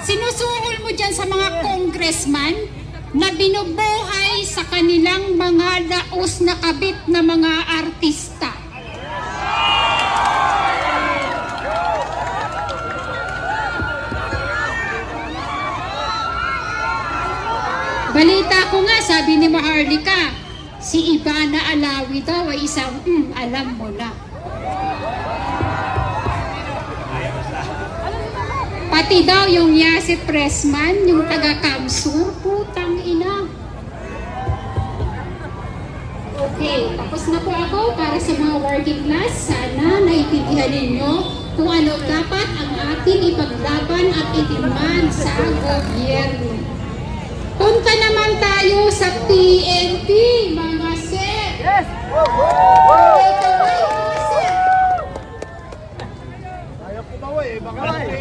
Sinusuhol mo dyan sa mga congressman na binubuhay sa kanilang mga daos na kabit na mga artista. Balita ko nga, sabi ni Maharlika, si Ivana Alawi daw ay isang, alam mo na. Pati daw yung Yasip Pressman, yung taga-Kamsur, putang ina. Okay, tapos na po ako para sa mga working class. Sana naiintindihan ninyo kung ano dapat ang ating ipaglaban at itinman sa gobyerno. Punta naman tayo sa PNP, mga sir. Yes! Ayaw ko ba, baka